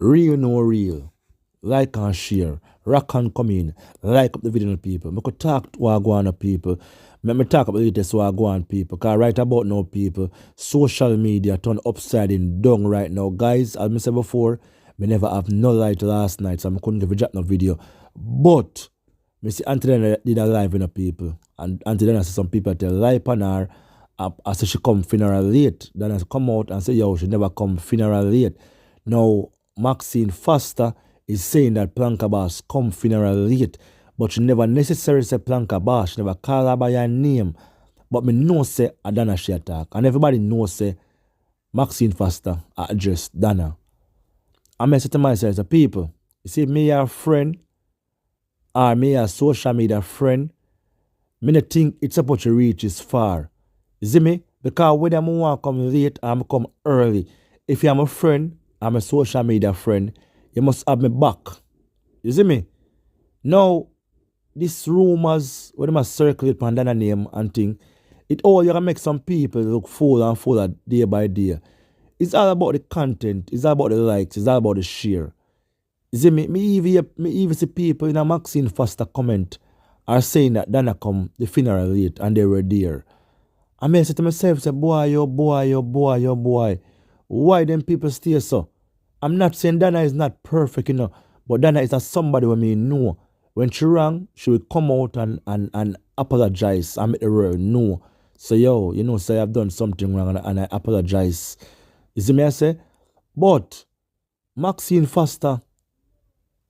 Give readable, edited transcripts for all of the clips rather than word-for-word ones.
Real no real. Like and share. Rock and come in. Like up the video people. I could talk to Wagwan people. Me talk about the latest Wagwan people. Because right about now people, social media turn upside in down right now. Guys, as I said before, me never have no light last night, so I couldn't give a drop no video. But me see Aunty Donna did a live in the people. And Aunty Donna see some people tell lie on her. I say she come funeral late. Then I come out and say, yo, she never come funeral late. Now, Maxine Foster is saying that Planka Boss come funeral late, but she never necessarily say Planka Boss. She never call her by her name. But me know say a Donna she attack. And everybody knows say Maxine Foster address Donna. I say to myself, the people, you see me a friend, or me a social media friend, me not think it's about to reach as far. You see me? Because whether I want to come late or I come early, if you're my friend, I'm a social media friend, you must have me back. You see me? Now, these rumors, when they circulate on that name and thing, it all you can make some people look full and fuller day by day. It's all about the content, it's all about the likes, it's all about the share. You see me? Me even see people in a Maxine Foster comment are saying that Donna come the funeral late and they were there. I may say to myself, say, boy, oh boy, oh boy, oh boy. Why them people stay so? I'm not saying Donna is not perfect, you know, but Donna is a somebody when me know. When she wrong, she will come out and apologize and make the world know. So, yo, you know, say I've done something wrong and I apologize. You see me, I say? But Maxine Foster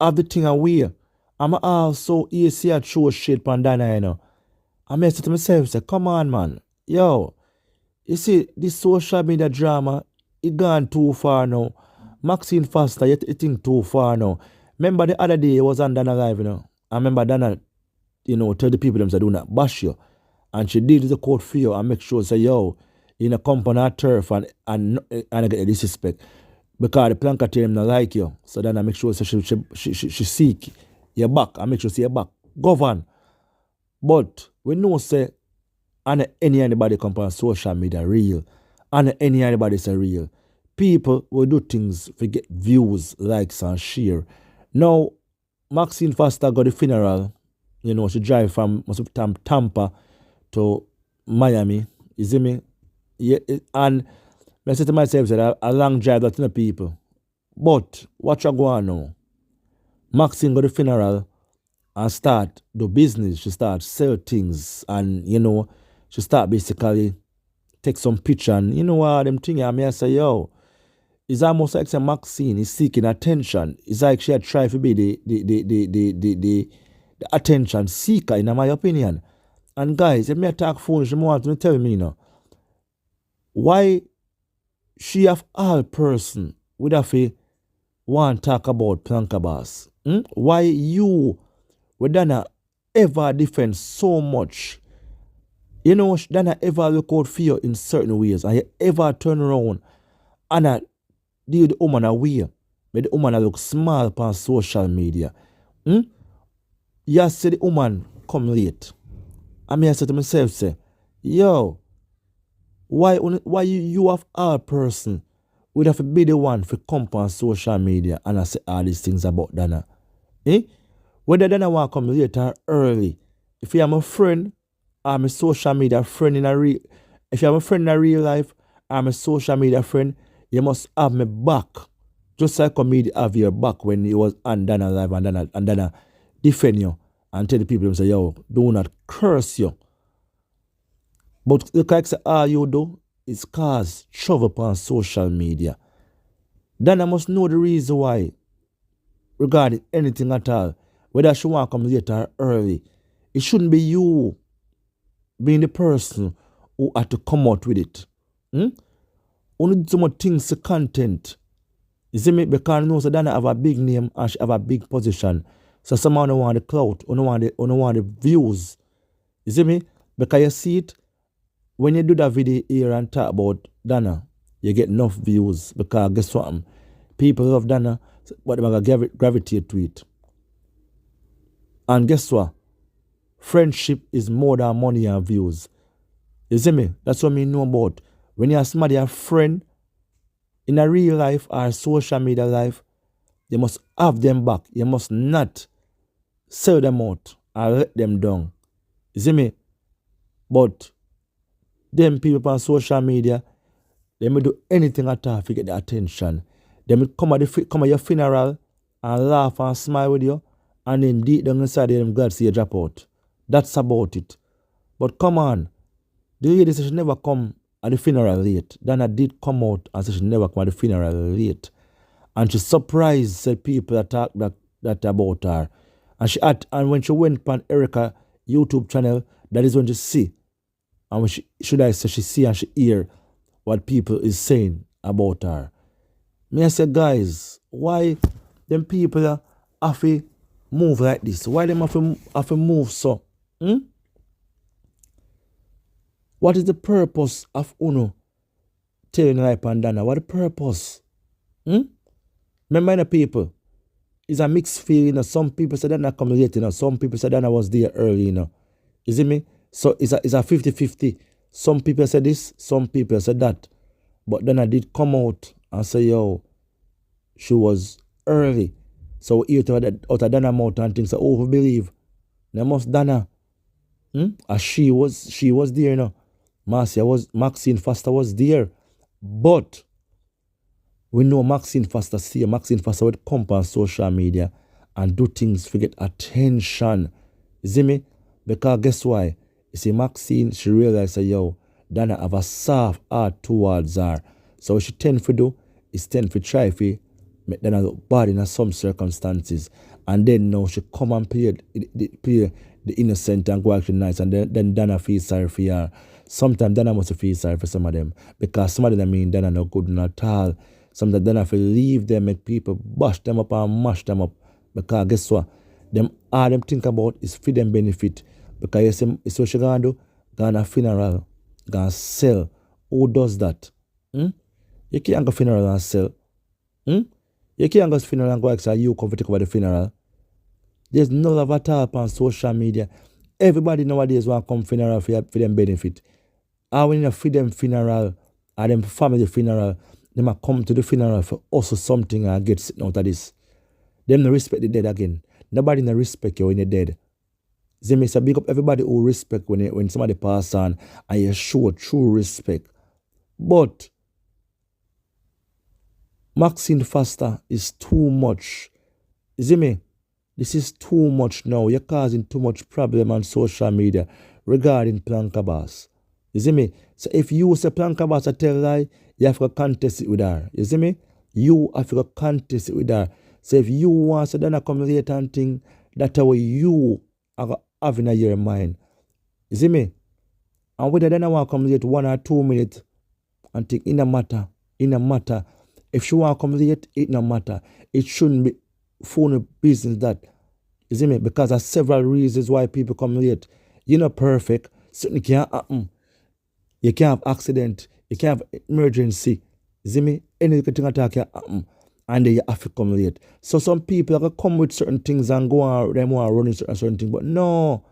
have the thing away. I'm also easy to show shit on Donna, you know. I may say to myself, say, come on, man. Yo, you see, this social media drama, it gone too far now. Maxine Foster, you think too far now. Remember the other day, it was on Donna Live, you know. I remember Donna, you know, tell the people them say, do not bash you. And she did the court for you and make sure, say, yo, you know, come on her turf and get the disrespect. Because the planka team not like you. So then I make sure so she seek your back. I make sure see your back. Govern. But we know say and anybody come on social media real. And anybody say real. People will do things to get views, likes and share. Now, Maxine Foster got the funeral. You know, she drive from Tampa to Miami. You see me? Yeah, and I say to myself, that a long drive that to the people. But what you go on now? Maxine got the funeral and start the business. She start sell things and you know, she start basically take some picture and you know what them thing I may say, yo, it's almost like say Maxine is seeking attention. It's like she had tried to be the attention seeker in my opinion. And guys, if me talk phone, she want to tell me, you know, why she of all person would have a want talk about Planka Boss? Why you would Donna ever defend so much? You know, Donna ever look out for you in certain ways and you ever turn around and deal the woman away. Make the woman look small upon social media. You see the woman come late. I mean, I say to myself, say, yo, why you of all person would have to be the one for come on social media and I say all these things about Donna? Whether Donna want to come later or early, if you are my friend, I'm a social media friend in a real, if you're my friend in a real life, I'm a social media friend, you must have me back. Just like comedy have your back when you was on Donna Live and Donna defend you and tell the people them say, yo, do not curse you. But look like say all you do is cause trouble upon social media. Donna must know the reason why regarding anything at all. Whether she want to come later or early. It shouldn't be you being the person who had to come out with it. Only do so much things to content. You see me? Because I know that Donna have a big name and she have a big position. So someone don't want the clout, don't want the views. You see me? Because you see it, when you do that video here and talk about Donna, you get enough views. Because guess what? People love Donna, but they're going to gravitate to it. And guess what? Friendship is more than money and views. You see me? That's what I know about. When you're somebody, a friend, in a real life or social media life, You must have them back. You must not sell them out and let them down. You see me? But them people on social media, they may do anything at all to get the attention. They may come at your funeral and laugh and smile with you, and then deep down inside them glad see you drop out. That's about it. But come on, the lady said she never come at the funeral late. Donna did come out and said she never come at the funeral late. And she surprised said people that talk that about her. And when she went on Erica YouTube channel, that is when she see. And when she see and she hear what people is saying about her. Me I say, guys, why them people have to move like this? Why them have to move so? What is the purpose of Uno telling lie upon Donna? What the purpose? Remember the people, it's a mixed feeling. Some people say Donna come late, some people say Donna was there early, You see me? So it's a 50-50. Some people say this, some people say that. But Donna did come out and say, yo, she was early. So we hear out of Donna mouth and things, oh, we believe. They must Donna. As she was there, Maxine Foster was there. But we know Maxine Foster would come on social media and do things to get attention. You see me? Because guess why? You see, Maxine, she realized that, yo, Donna have a soft heart towards her. So what she tend to do is tend to try to make Donna look bad in some circumstances. And then now she come and play the innocent and go actually nice. And then Donna feels sorry for her. Sometimes Donna must feel sorry for some of them. Because some of them mean Donna not good at all. Sometimes Donna feel leave them, make people bash them up and mash them up. Because guess what? All them think about is for them benefit. Because you see, it's what she gonna do? Gonna funeral, gonna sell. Who does that? You can't go funeral and sell. You can't go funeral and go ask you come to take over the funeral. There's no love at all on social media. Everybody nowadays want to come funeral for them benefit. I when you feed them funeral or them family funeral, they might come to the funeral for also something and get sitting out of this. Them no respect the dead again. Nobody no respect you when you're dead. They may say big up everybody who respect when somebody pass on and you show true respect. But Maxine Foster is too much. You see me? This is too much now. You're causing too much problem on social media regarding Planka Boss. You see me? So if you say Planka Boss a tell lie, you have to contest it with her. You see me? You have to contest it with her. So if you want to then come later and think that's how you are having in your mind. You see me? And whether then I want to come late 1 or 2 minutes and think in a matter. If she want to come late, it no matter. It shouldn't be phone business that. You see me? Because there's several reasons why people come late. You're not perfect. Something can't happen. You can't have accident. You can't have emergency. You see me? Anything can happen. And then you have to come late. So some people are going to come with certain things and go on, them want to run into certain things. But no,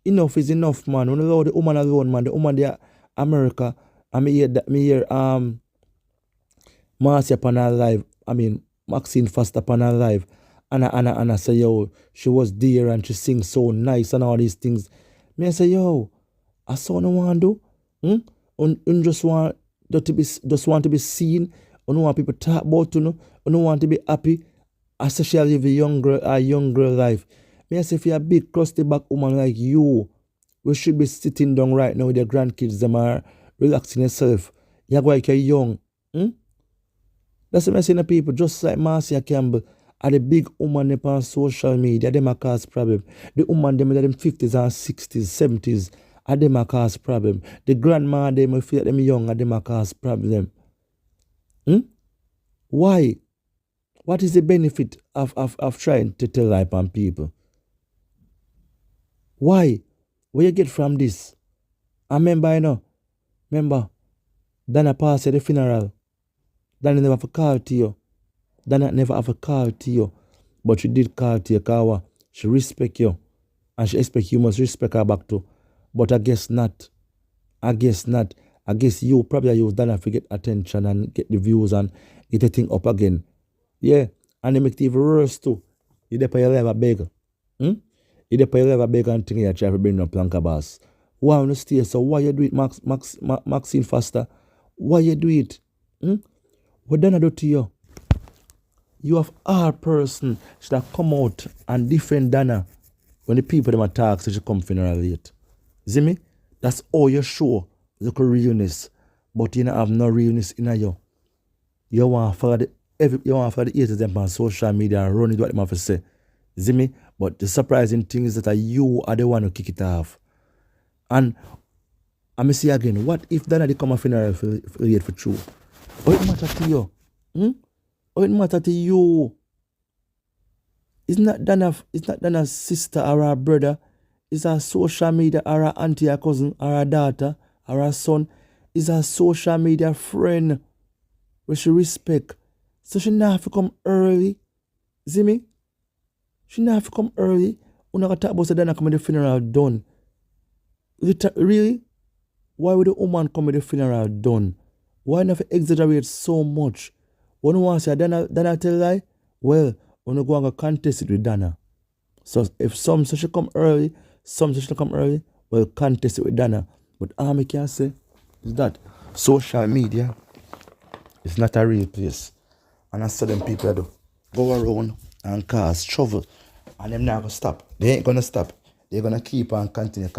enough is enough, man. When you allow the woman alone, man, the woman there, America, and me hear Marcia upon her live, Maxine Foster upon her live, and I say, yo, she was there and she sings so nice and all these things. Me I say, yo, I saw no one do. And just want to be seen. You don't want people to talk about you. You don't want to be happy. Especially live a young girl life. Me I say, if you're a big crusty back woman like you, we should be sitting down right now with your grandkids. Them are relaxing yourself. You're like you're young. That's what I'm saying to people. Just like Marcia Campbell, are the big woman on social media. Them a cause problem. The woman them in them 50s and 60s, 70s, are them a cause problem. The grandma them feel like them young, are them a cause problem. Why? What is the benefit of trying to tell lie on people? Why? Where you get from this? I remember, Donna passed at the funeral. Donna never have a call to you. Donna never have a call to you. But she did call to you because she respect you. And she expect you must respect her back too. But I guess not. I guess you probably use Donna to get attention and get the views and get the thing up again. Yeah. And they make it even worse too. You dey your level beg. You dey your level beg and think you try to bring up Planka Boss. Why on the stay? So why you do it, Maxine Foster? Why you do it? What done I do to you? You have our person should have come out and defend Donna when the people them attack so she come funeral late. See me? That's all you show. Look at realness. But you don't have no realness in you. You want to follow the haters them on social media and run it what them have to say. See me? But the surprising thing is that you are the one who kick it off. And I'm going to say again, what if Donna they come a funeral late for true? What it matter to you? What it matter to you? It's not Donna's sister or her brother. It's her social media or her auntie, her cousin, or her daughter, or her son. It's her social media friend where she respect. So she not have to come early. See me? She not have to come early. We're not going to talk about Donna come with the funeral done. Really? Why would the woman come with the funeral done? Why not exaggerate so much? When you want to say Donna tell lie, well, when you go and contest it with Donna. So if some say she come early, some say she come early, well, contest it with Donna. But all I can say is that social media is not a real place. And I saw them people do go around and cause trouble. And them not going to stop. They ain't going to stop. They're going to keep on continue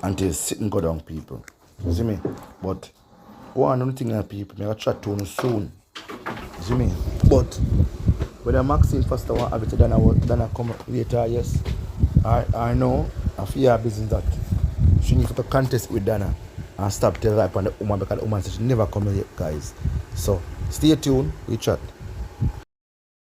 until sitting go down people. You see me? But one of the things that people may chat to you soon. You see me? But whether Maxine Foster want to have it to Donna come later, yes. I know, I feel her business that she needs to contest with Donna and stop telling life on the woman because the woman said she never come here, guys. So stay tuned, we chat.